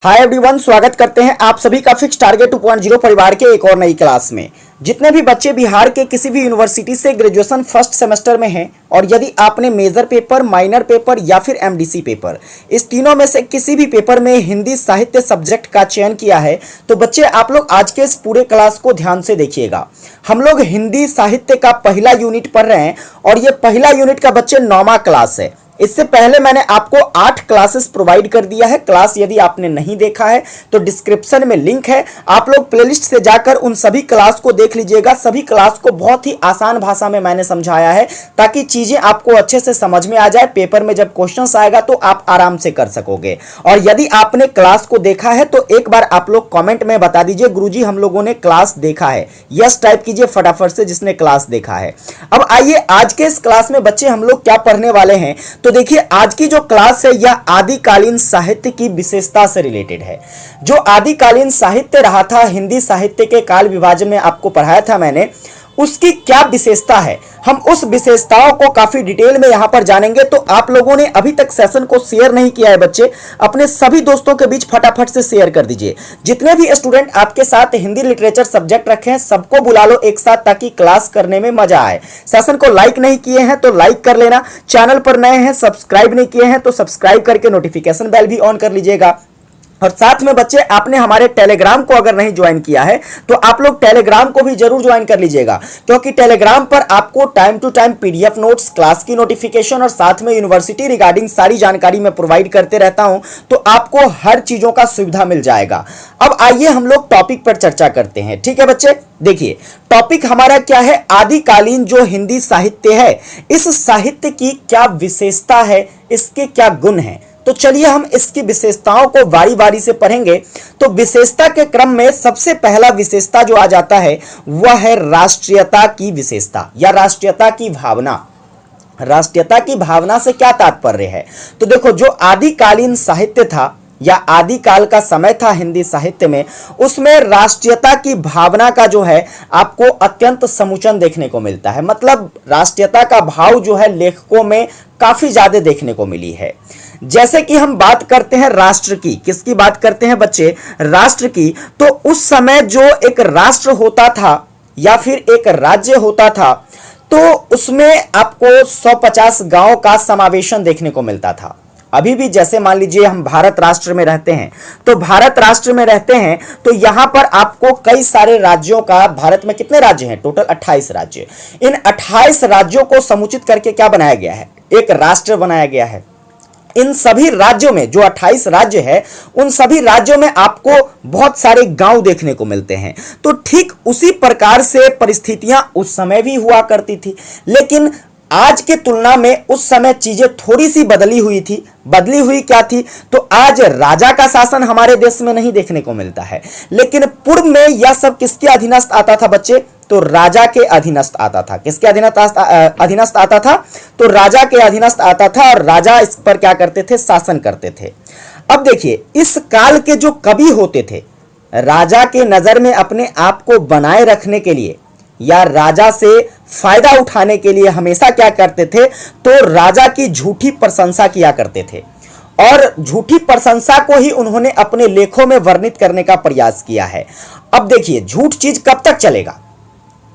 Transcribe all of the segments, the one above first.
Hi everyone, स्वागत करते हैं आप सभी का फिक्स टारगेट 2.0 परिवार के एक और नई क्लास में। जितने भी बच्चे बिहार के किसी भी यूनिवर्सिटी से ग्रेजुएशन फर्स्ट सेमेस्टर में हैं और यदि आपने मेजर पेपर, माइनर पेपर या फिर एमडीसी पेपर, इस तीनों में से किसी भी पेपर में हिंदी साहित्य सब्जेक्ट का चयन किया है तो बच्चे आप लोग आज के इस पूरे क्लास को ध्यान से देखिएगा। हम लोग हिंदी साहित्य का पहला यूनिट पढ़ रहे हैं और ये पहला यूनिट का बच्चे 9वां क्लास है। इससे पहले मैंने आपको 8 क्लासेस प्रोवाइड कर दिया है। क्लास यदि आपने नहीं देखा है तो डिस्क्रिप्शन में लिंक है, आप लोग प्लेलिस्ट से जाकर उन सभी क्लास को देख लीजिएगा। सभी क्लास को बहुत ही आसान भाषा में मैंने समझाया है ताकि चीजें आपको अच्छे से समझ में आ जाए। पेपर में जब क्वेश्चंस आएगा तो आप आराम से कर सकोगे। और यदि आपने क्लास को देखा है तो एक बार आप लोग कॉमेंट में बता दीजिए गुरुजी हम लोगों ने क्लास देखा है। यस टाइप कीजिए फटाफट से जिसने क्लास देखा है। अब आइए आज के इस क्लास में बच्चे हम लोग क्या पढ़ने वाले हैं। तो देखिए आज की जो क्लास है यह आदिकालीन साहित्य की विशेषता से रिलेटेड है। जो आदिकालीन साहित्य रहा था, हिंदी साहित्य के काल विभाजन में आपको पढ़ाया था मैंने, उसकी क्या विशेषता है, हम उस विशेषताओं को काफी डिटेल में यहां पर जानेंगे। तो आप लोगों ने अभी तक सेशन को शेयर नहीं किया है बच्चे, अपने सभी दोस्तों के बीच फटाफट से शेयर कर दीजिए। जितने भी स्टूडेंट आपके साथ हिंदी लिटरेचर सब्जेक्ट रखे हैं सबको बुला लो एक साथ ताकि क्लास करने में मजा आए। सेशन को लाइक नहीं किए हैं तो लाइक कर लेना, चैनल पर नए हैं सब्सक्राइब नहीं किए हैं तो सब्सक्राइब करके नोटिफिकेशन बेल भी ऑन कर लीजिएगा। और साथ में बच्चे आपने हमारे टेलीग्राम को अगर नहीं ज्वाइन किया है तो आप लोग टेलीग्राम को भी जरूर ज्वाइन कर लीजिएगा, क्योंकि टेलीग्राम पर आपको time to time PDF notes, class की नोटिफिकेशन और साथ में यूनिवर्सिटी रिगार्डिंग सारी जानकारी मैं प्रोवाइड करते रहता हूं, तो आपको हर चीजों का सुविधा मिल जाएगा। अब आइए हम लोग टॉपिक पर चर्चा करते हैं। ठीक है बच्चे, देखिए टॉपिक हमारा क्या है, आदिकालीन जो हिंदी साहित्य है इस साहित्य की क्या विशेषता है, इसके क्या गुण हैं। तो चलिए हम इसकी विशेषताओं को बारी बारी से पढ़ेंगे। तो विशेषता के क्रम में सबसे पहला विशेषता जो आ जाता है वह है राष्ट्रीयता की विशेषता या राष्ट्रीयता की भावना। राष्ट्रीयता की भावना से क्या तात्पर्य है, तो देखो जो आदिकालीन साहित्य था या आदिकाल का समय था हिंदी साहित्य में, उसमें राष्ट्रीयता की भावना का जो है आपको अत्यंत समुचन देखने को मिलता है। मतलब राष्ट्रीयता का भाव जो है लेखकों में काफी ज्यादा देखने को मिली है। जैसे कि हम बात करते हैं राष्ट्र की, किसकी बात करते हैं बच्चे, राष्ट्र की, तो उस समय जो एक राष्ट्र होता था या फिर एक राज्य होता था तो उसमें आपको 150 गांव का समावेशन देखने को मिलता था। अभी भी जैसे मान लीजिए हम भारत राष्ट्र में रहते हैं, तो भारत राष्ट्र में रहते हैं तो यहां पर आपको कई सारे राज्यों का, भारत में कितने राज्य हैं, टोटल 28 राज्य। इन 28 राज्यों को समुचित करके क्या बनाया गया है, एक राष्ट्र बनाया गया है। इन सभी राज्यों में जो 28 राज्य है उन सभी राज्यों में आपको बहुत सारे गांव देखने को मिलते हैं। तो ठीक उसी प्रकार से परिस्थितियां उस समय भी हुआ करती थी, लेकिन आज के तुलना में उस समय चीजें थोड़ी सी बदली हुई थी। बदली हुई क्या थी, तो आज राजा का शासन हमारे देश में नहीं देखने को मिलता है, लेकिन पूर्व में यह सब किसके अधीनस्थ आता था बच्चे, तो राजा के अधीनस्थ आता था। किसके अधीनस्थ आता था, तो राजा के अधीनस्थ आता था और राजा इस पर क्या करते थे, शासन करते थे। अब देखिए इस काल के जो कवि होते थे, राजा के नजर में अपने आप को बनाए रखने के लिए या राजा से फायदा उठाने के लिए हमेशा क्या करते थे, तो राजा की झूठी प्रशंसा किया करते थे और झूठी प्रशंसा को ही उन्होंने अपने लेखों में वर्णित करने का प्रयास किया है। अब देखिए झूठ चीज कब तक चलेगा,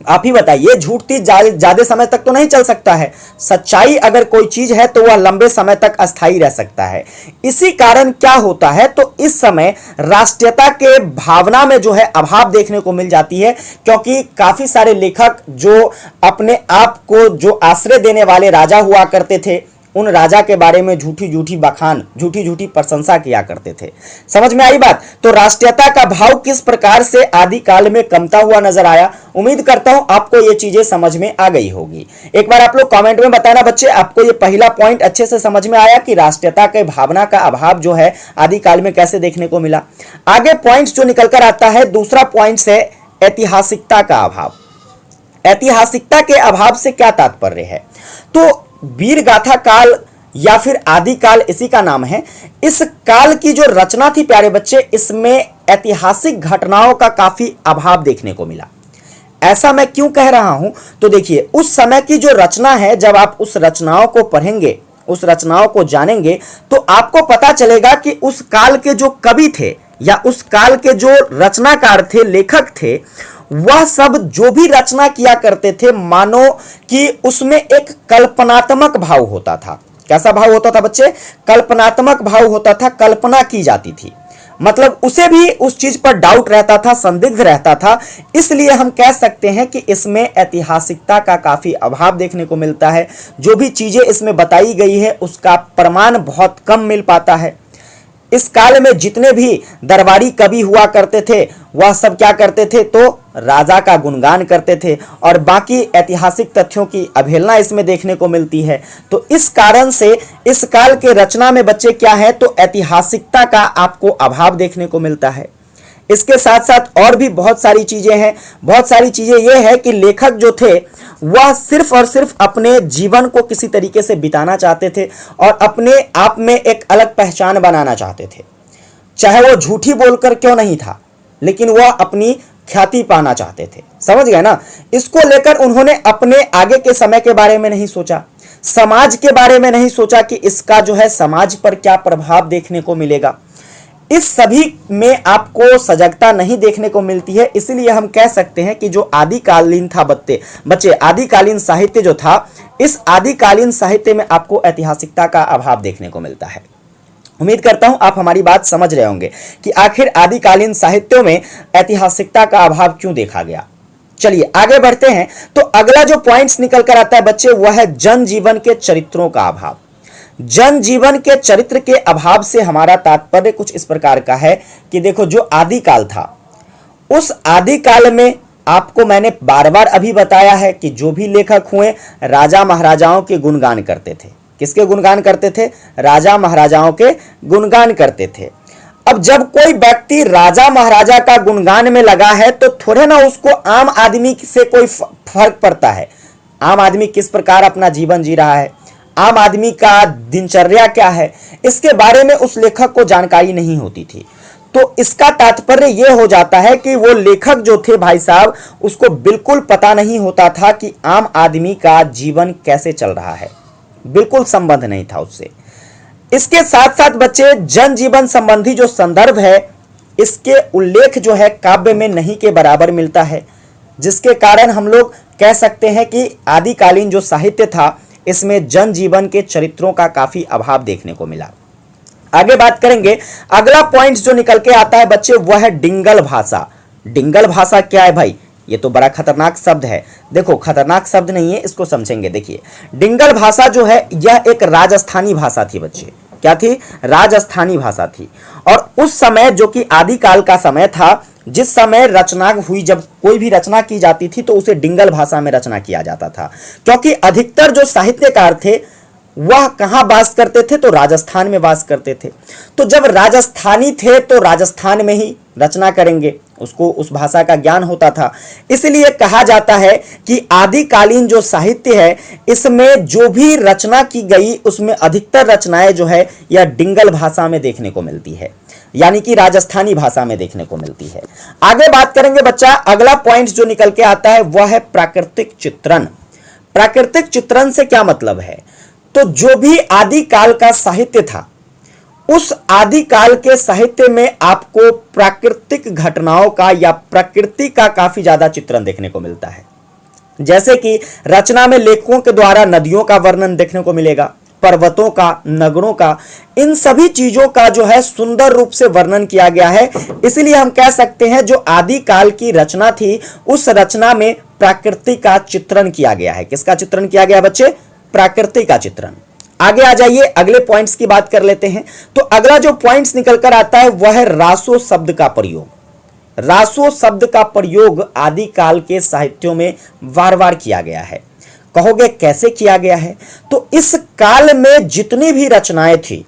आप ही बताइए, झूठ चीज ज्यादा समय तक तो नहीं चल सकता है। सच्चाई अगर कोई चीज है तो वह लंबे समय तक अस्थायी रह सकता है। इसी कारण क्या होता है, तो इस समय राष्ट्रीयता के भावना में जो है अभाव देखने को मिल जाती है, क्योंकि काफी सारे लेखक जो अपने आप को जो आश्रय देने वाले राजा हुआ करते थे उन राजा के बारे में झूठी झूठी बखान, झूठी झूठी प्रशंसा किया करते थे। समझ में आई बात। तो राष्ट्रीयता का भाव किस प्रकार से आदिकाल में कमता हुआ नजर आया, उम्मीद करता हूं आपको ये चीजें समझ में आ गई होगी। एक बार आप लोग कमेंट में बताना बच्चे आपको ये पहला पॉइंट अच्छे से समझ में आया कि राष्ट्रीयता के भावना का अभाव जो है आदिकाल में कैसे देखने को मिला। आगे पॉइंट्स जो निकल कर आता है, दूसरा पॉइंट है ऐतिहासिकता का अभाव। ऐतिहासिकता के अभाव से क्या तात्पर्य है, तो वीर गाथा काल या फिर आदिकाल इसी का नाम है। इस काल की जो रचना थी प्यारे बच्चे, इसमें ऐतिहासिक घटनाओं का काफी अभाव देखने को मिला। ऐसा मैं क्यों कह रहा हूं, तो देखिए उस समय की जो रचना है, जब आप उस रचनाओं को पढ़ेंगे उस रचनाओं को जानेंगे तो आपको पता चलेगा कि उस काल के जो कवि थे या उस काल के जो रचनाकार थे, लेखक थे, वह सब जो भी रचना किया करते थे मानो कि उसमें एक कल्पनात्मक भाव होता था। कैसा भाव होता था बच्चे? कल्पनात्मक भाव होता था, कल्पना की जाती थी। मतलब उसे भी उस चीज पर डाउट रहता था, संदिग्ध रहता था। इसलिए हम कह सकते हैं कि इसमें ऐतिहासिकता का काफी अभाव देखने को मिलता है। जो भी चीजें इसमें बताई गई है उसका प्रमाण बहुत कम मिल पाता है। इस काल में जितने भी दरबारी कवि हुआ करते थे वह सब क्या करते थे? तो राजा का गुणगान करते थे और बाकी ऐतिहासिक तथ्यों की अवहेलना इसमें देखने को मिलती है। तो इस कारण से इस काल के रचना में बच्चे क्या है? तो ऐतिहासिकता का आपको अभाव देखने को मिलता है। इसके साथ साथ और भी बहुत सारी चीजें हैं। बहुत सारी चीजें यह है कि लेखक जो थे वह सिर्फ और सिर्फ अपने जीवन को किसी तरीके से बिताना चाहते थे और अपने आप में एक अलग पहचान बनाना चाहते थे। चाहे वो झूठी बोलकर क्यों नहीं था, लेकिन वह अपनी ख्याति पाना चाहते थे। समझ गए ना? इसको लेकर उन्होंने अपने आगे के समय के बारे में नहीं सोचा, समाज के बारे में नहीं सोचा कि इसका जो है समाज पर क्या प्रभाव देखने को मिलेगा। इस सभी में आपको सजगता नहीं देखने को मिलती है। इसलिए हम कह सकते हैं कि जो आदिकालीन था बच्चे आदिकालीन साहित्य जो था, इस आदिकालीन साहित्य में आपको ऐतिहासिकता का अभाव देखने को मिलता है। उम्मीद करता हूं आप हमारी बात समझ रहे होंगे कि आखिर आदिकालीन साहित्यों में ऐतिहासिकता का अभाव क्यों देखा गया। चलिए आगे बढ़ते हैं। तो अगला जो पॉइंट्स निकल कर आता है बच्चे वह है जनजीवन के चरित्रों का अभाव। जनजीवन के चरित्र के अभाव से हमारा तात्पर्य कुछ इस प्रकार का है कि देखो, जो आदिकाल था उस आदिकाल में आपको मैंने बार बार अभी बताया है कि जो भी लेखक हुए राजा महाराजाओं के गुणगान करते थे। किसके गुणगान करते थे? राजा महाराजाओं के गुणगान करते थे। अब जब कोई व्यक्ति राजा महाराजा का गुणगान में लगा है तो थोड़े ना उसको आम आदमी से कोई फर्क पड़ता है। आम आदमी किस प्रकार अपना जीवन जी रहा है, आम आदमी का दिनचर्या क्या है, इसके बारे में उस लेखक को जानकारी नहीं होती थी। तो इसका तात्पर्य यह हो जाता है कि वो लेखक जो थे भाई साहब, उसको बिल्कुल पता नहीं होता था कि आम आदमी का जीवन कैसे चल रहा है, बिल्कुल संबंध नहीं था उससे। इसके साथ साथ बच्चे जनजीवन संबंधी जो संदर्भ है इसके उल्लेख जो है काव्य में नहीं के बराबर मिलता है, जिसके कारण हम लोग कह सकते हैं कि आदिकालीन जो साहित्य था इसमें जनजीवन के चरित्रों का काफी अभाव देखने को मिला। आगे बात करेंगे। अगला पॉइंट जो निकल के आता है बच्चे वह है डिंगल भाषा। डिंगल भाषा क्या है भाई? ये तो बड़ा खतरनाक शब्द है। देखो, खतरनाक शब्द नहीं है, इसको समझेंगे। देखिए, डिंगल भाषा जो है यह एक राजस्थानी भाषा थी बच्चे। क्या थी? राजस्थानी भाषा थी। और उस समय जो कि आदिकाल का समय था, जिस समय रचना हुई, जब कोई भी रचना की जाती थी तो उसे डिंगल भाषा में रचना किया जाता था, क्योंकि अधिकतर जो साहित्यकार थे वह कहां वास करते थे? तो राजस्थान में वास करते थे। तो जब राजस्थानी थे तो राजस्थान में ही रचना करेंगे, उसको उस भाषा का ज्ञान होता था। इसलिए कहा जाता है कि आदिकालीन जो साहित्य है इसमें जो भी रचना की गई उसमें अधिकतर रचनाएं जो है यह डिंगल भाषा में देखने को मिलती है, यानी कि राजस्थानी भाषा में देखने को मिलती है। आगे बात करेंगे बच्चा। अगला पॉइंट जो निकल के आता है वह है प्राकृतिक चित्रण। प्राकृतिक चित्रण से क्या मतलब है? तो जो भी आदिकाल का साहित्य था उस आदिकाल के साहित्य में आपको प्राकृतिक घटनाओं का या प्रकृति का काफी ज्यादा चित्रण देखने को मिलता है। जैसे कि रचना में लेखकों के द्वारा नदियों का वर्णन देखने को मिलेगा, पर्वतों का, नगरों का, इन सभी चीजों का जो है सुंदर रूप से वर्णन किया गया है। इसलिए हम कह सकते हैं जो आदिकाल की रचना थी उस रचना में प्रकृति का चित्रण किया गया है। किसका चित्रण किया गया बच्चे? प्रकृति का चित्रण। आगे आ जाइए, अगले पॉइंट्स की बात कर लेते हैं। तो अगला जो पॉइंट्स निकल कर आता है वह है रासो शब्द का प्रयोग। रासो शब्द का प्रयोग आदिकाल के साहित्यों में बार बार किया गया है। कहोगे कैसे किया गया है? तो इस काल में जितनी भी रचनाएं थी,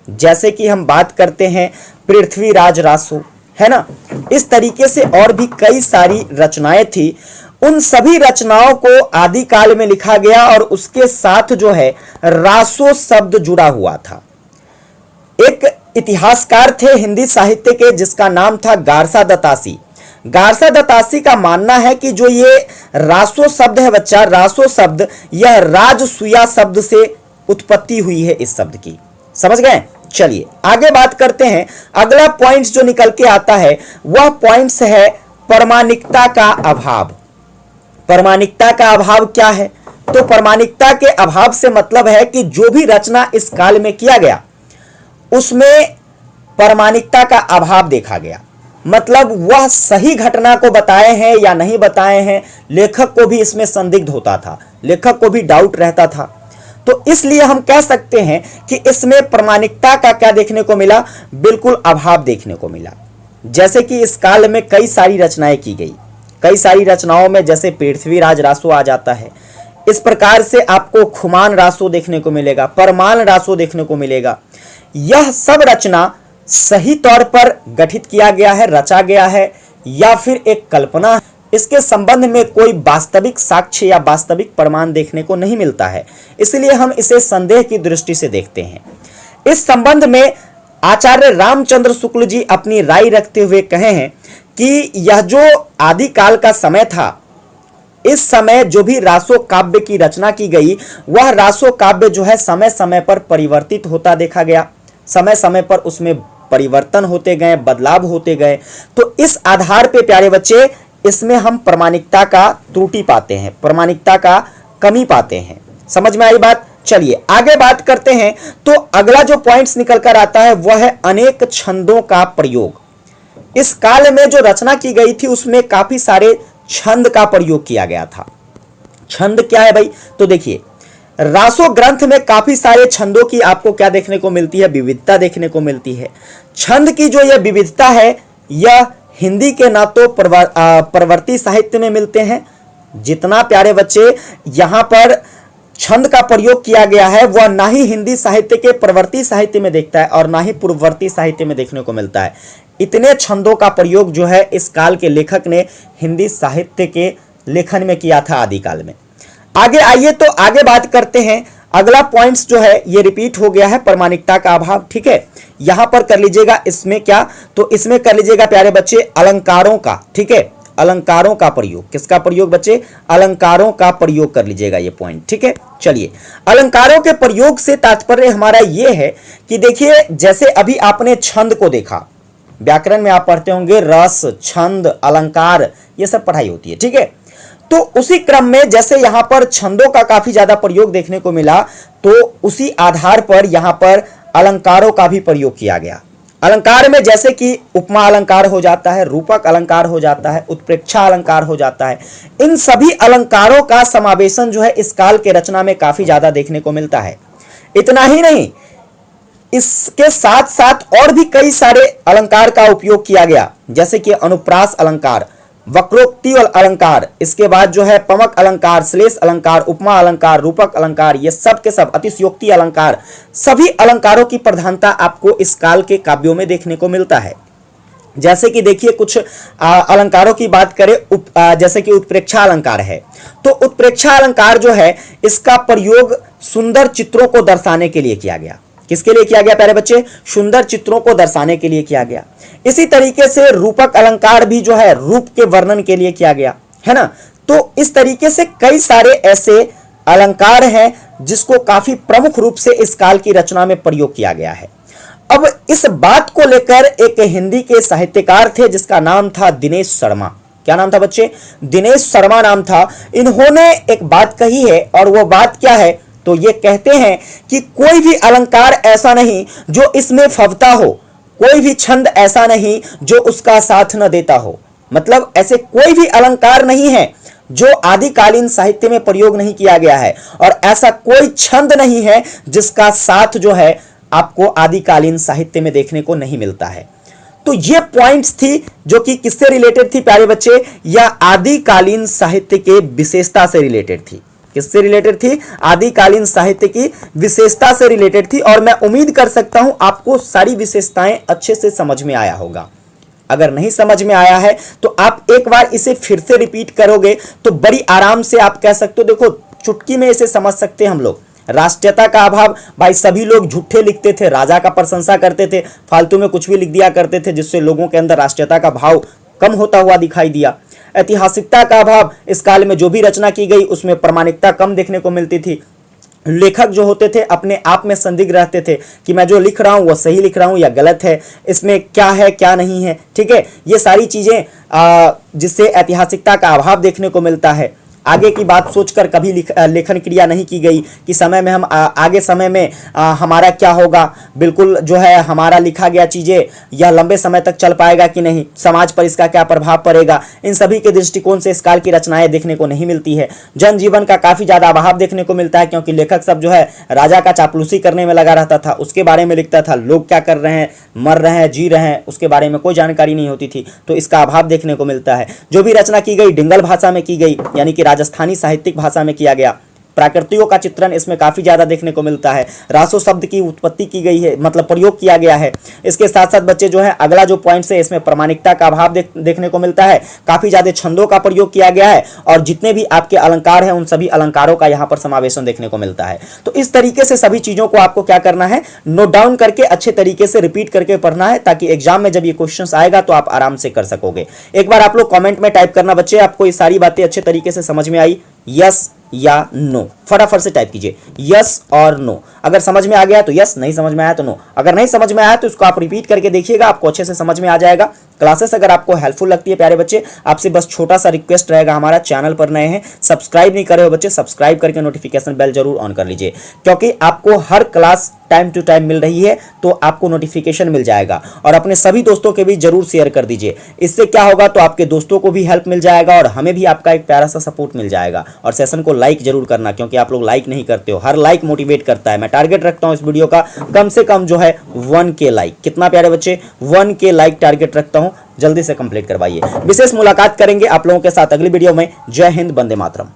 जैसे कि हम बात करते हैं पृथ्वीराज रासो, है ना, इस तरीके से और भी कई सारी रचनाएं थी। उन सभी रचनाओं को आदिकाल में लिखा गया और उसके साथ जो है रासो शब्द जुड़ा हुआ था। एक इतिहासकार थे हिंदी साहित्य के जिसका नाम था गारसा दत्तासी। गारसा दत्तासी का मानना है कि जो ये रासो शब्द है बच्चा, रासो शब्द यह राजसूया शब्द से उत्पत्ति हुई है इस शब्द की। समझ गए? चलिए आगे बात करते हैं। अगला पॉइंट्स जो निकल के आता है वह पॉइंट्स है प्रामाणिकता का अभाव। प्रामाणिकता का अभाव क्या है? तो प्रामाणिकता के अभाव से मतलब है कि जो भी रचना इस काल में किया गया उसमें प्रामाणिकता का अभाव देखा गया। मतलब वह सही घटना को बताए हैं या नहीं बताए हैं, लेखक को भी इसमें संदिग्ध होता था, लेखक को भी डाउट रहता था। तो इसलिए हम कह सकते हैं कि इसमें प्रामाणिकता का क्या देखने को मिला? बिल्कुल अभाव देखने को मिला। जैसे कि इस काल में कई सारी रचनाएं की गई, कई सारी रचनाओं में जैसे पृथ्वीराज रासो आ जाता है, इस प्रकार से आपको खुमान रासो देखने को मिलेगा, परमान रासो देखने को मिलेगा। यह सब रचना सही तौर पर गठित किया गया है, रचा गया है, या फिर एक कल्पना? इसके संबंध में कोई वास्तविक साक्ष्य या वास्तविक प्रमाण देखने को नहीं मिलता है, इसलिए हम इसे संदेह की दृष्टि से देखते हैं। इस संबंध में आचार्य रामचंद्र शुक्ल जी अपनी राय रखते हुए कहे हैं कि यह जो आदिकाल का समय था, इस समय जो भी रासो काव्य की रचना की गई वह रासो काव्य जो है समय समय पर परिवर्तित होता देखा गया, समय समय पर उसमें परिवर्तन होते गए, बदलाव होते गए। तो इस आधार पे प्यारे बच्चे इसमें हम प्रामाणिकता का त्रुटि पाते हैं, प्रामाणिकता का कमी पाते हैं। समझ में आई बात? चलिए आगे बात करते हैं। तो अगला जो पॉइंट्स निकल कर आता है वह है अनेक छंदों का प्रयोग। इस काल में जो रचना की गई थी उसमें काफी सारे छंद का प्रयोग किया गया था। छंद क्या है भाई? तो देखिए रासो ग्रंथ में काफी सारे छंदों की आपको क्या देखने को मिलती है? विविधता देखने को मिलती है। छंद की जो यह विविधता है यह हिंदी के ना तो प्रवर्ती साहित्य में मिलते हैं, जितना प्यारे बच्चे यहां पर छंद का प्रयोग किया गया है वह ना ही हिंदी साहित्य के प्रवर्ती साहित्य में देखता है और ना ही पूर्ववर्ती साहित्य में देखने को मिलता है। इतने छंदों का प्रयोग जो है इस काल के लेखक ने हिंदी साहित्य के लेखन में किया था आदिकाल में। आगे आइए तो आगे बात करते हैं। अगला पॉइंट्स जो है ये रिपीट हो गया है, प्रामाणिकता का अभाव। ठीक है, यहां पर कर लीजिएगा इसमें क्या? तो इसमें कर लीजिएगा प्यारे बच्चे अलंकारों का। ठीक है, अलंकारों का प्रयोग। किसका प्रयोग बच्चे? अलंकारों का प्रयोग कर लीजिएगा ये पॉइंट। ठीक है, चलिए अलंकारों के प्रयोग से तात्पर्य हमारा ये है कि देखिए जैसे अभी आपने छंद को देखा, व्याकरण में आप पढ़ते होंगे रस, छंद, अलंकार, ये सब पढ़ाई होती है। ठीक है, तो उसी क्रम में जैसे यहां पर छंदों का काफी ज्यादा प्रयोग देखने को मिला तो उसी आधार पर यहां पर अलंकारों का भी प्रयोग किया गया। अलंकार में जैसे कि उपमा अलंकार हो जाता है, रूपक अलंकार हो जाता है, उत्प्रेक्षा अलंकार हो जाता है। इन सभी अलंकारों का समावेशन जो है इस काल के रचना में काफी ज्यादा देखने को मिलता है। इतना ही नहीं, इसके साथ साथ और भी कई सारे अलंकार का उपयोग किया गया, जैसे कि अनुप्रास अलंकार, वक्रोक्ति अलंकार, इसके बाद जो है पमक अलंकार, श्लेष अलंकार, उपमा अलंकार, रूपक अलंकार, ये सब के सब, अतिशयोक्ति अलंकार, सभी अलंकारों की प्रधानता आपको इस काल के काव्यों में देखने को मिलता है। जैसे कि देखिए कुछ अलंकारों की बात करें, जैसे कि उत्प्रेक्षा अलंकार है, तो उत्प्रेक्षा अलंकार जो है इसका प्रयोग सुंदर चित्रों को दर्शाने के लिए किया गया। किसके लिए किया गया प्यारे बच्चे? सुंदर चित्रों को दर्शाने के लिए किया गया। इसी तरीके से रूपक अलंकार भी जो है रूप के वर्णन के लिए किया गया है ना। तो इस तरीके से कई सारे ऐसे अलंकार हैं जिसको काफी प्रमुख रूप से इस काल की रचना में प्रयोग किया गया है। अब इस बात को लेकर एक हिंदी के साहित्यकार थे जिसका नाम था दिनेश शर्मा। क्या नाम था बच्चे? दिनेश शर्मा नाम था। इन्होंने एक बात कही है और वो बात क्या है? तो ये कहते हैं कि कोई भी अलंकार ऐसा नहीं जो इसमें फवता हो, कोई भी छंद ऐसा नहीं जो उसका साथ न देता हो। मतलब ऐसे कोई भी अलंकार नहीं है जो आदिकालीन साहित्य में प्रयोग नहीं किया गया है और ऐसा कोई छंद नहीं है जिसका साथ जो है आपको आदिकालीन साहित्य में देखने को नहीं मिलता है। तो ये पॉइंट्स थी जो कि किससे रिलेटेड थी प्यारे बच्चे? या आदिकालीन साहित्य के विशेषता से रिलेटेड थी। किससे रिलेटेड थी? आदिकालीन साहित्य की विशेषता से रिलेटेड थी। और मैं उम्मीद कर सकता हूं आपको सारी विशेषताएं अच्छे से समझ में आया होगा। अगर नहीं समझ में आया है तो आप एक बार इसे फिर से रिपीट करोगे तो बड़ी आराम से आप कह सकते हो। देखो चुटकी में इसे समझ सकते हैं हम लोग। राष्ट्रीयता का अभाव, भाई सभी लोग झूठे लिखते थे, राजा का प्रशंसा करते थे, फालतू में कुछ भी लिख दिया करते थे जिससे लोगों के अंदर राष्ट्रीयता का भाव कम होता हुआ दिखाई दिया। ऐतिहासिकता का अभाव, इस काल में जो भी रचना की गई उसमें प्रामाणिकता कम देखने को मिलती थी। लेखक जो होते थे अपने आप में संदिग्ध रहते थे कि मैं जो लिख रहा हूं वो सही लिख रहा हूं या गलत है, इसमें क्या है क्या नहीं है। ठीक है, ये सारी चीजें जिससे ऐतिहासिकता का अभाव देखने को मिलता है। आगे की बात सोचकर कभी लेखन क्रिया नहीं की गई कि समय में हम आगे समय में हमारा क्या होगा, बिल्कुल जो है हमारा लिखा गया चीज़ें यह लंबे समय तक चल पाएगा कि नहीं, समाज पर इसका क्या प्रभाव पड़ेगा। इन सभी के दृष्टिकोण से इस काल की रचनाएं देखने को नहीं मिलती है। जनजीवन का काफ़ी ज़्यादा अभाव देखने को मिलता है, क्योंकि लेखक सब जो है राजा का चापलूसी करने में लगा रहता था, उसके बारे में लिखता था। लोग क्या कर रहे हैं, मर रहे हैं, जी रहे हैं, उसके बारे में कोई जानकारी नहीं होती थी, तो इसका अभाव देखने को मिलता है। जो भी रचना की गई डिंगल भाषा में की गई, यानी कि राजस्थानी साहित्यिक भाषा में किया गया। प्राकृतियों का चित्रण इसमें काफी ज्यादा देखने को मिलता है। रासो शब्द की उत्पत्ति की गई है, मतलब प्रयोग किया गया है। इसके साथ साथ बच्चे जो है अगला जो पॉइंट है इसमें प्रामाणिकता का अभाव देखने को मिलता है। काफी ज्यादा छंदों का प्रयोग किया गया है और जितने भी आपके अलंकार हैं उन सभी अलंकारों का यहाँ पर समावेशन देखने को मिलता है। तो इस तरीके से सभी चीजों को आपको क्या करना है, नोट डाउन करके अच्छे तरीके से रिपीट करके पढ़ना है, ताकि एग्जाम में जब ये क्वेश्चन आएगा तो आप आराम से कर सकोगे। एक बार आप लोग कॉमेंट में टाइप करना बच्चे, आपको ये सारी बातें अच्छे तरीके से समझ में आई, यस या नो। फटाफट से टाइप कीजिए यस और नो। अगर समझ में आ गया तो यस, नहीं समझ में आया तो नो। अगर नहीं समझ में आया तो इसको आप रिपीट करके देखिएगा, आपको अच्छे से समझ में आ जाएगा। क्लासेस अगर आपको हेल्पफुल लगती है प्यारे बच्चे, आपसे बस छोटा सा रिक्वेस्ट रहेगा, हमारा चैनल पर नए हैं, सब्सक्राइब नहीं करे हो बच्चे, सब्सक्राइब करके नोटिफिकेशन बेल जरूर ऑन कर लीजिए, क्योंकि आपको हर क्लास टाइम टू टाइम मिल रही है तो आपको नोटिफिकेशन मिल जाएगा। और अपने सभी दोस्तों के भी जरूर शेयर कर दीजिए। इससे क्या होगा, तो आपके दोस्तों को भी हेल्प मिल जाएगा और हमें भी आपका एक प्यारा सा सपोर्ट मिल जाएगा। और सेशन को लाइक जरूर करना, क्योंकि आप लोग लाइक नहीं करते हो। हर लाइक मोटिवेट करता है। मैं टारगेट रखता हूं इस वीडियो का कम से कम जो है 1K लाइक। कितना प्यारे बच्चे, 1K लाइक टारगेट रखता हूं, जल्दी से कंप्लीट करवाइए। विशेष मुलाकात करेंगे आप लोगों के साथ अगली वीडियो में। जय हिंद, वंदे मातरम।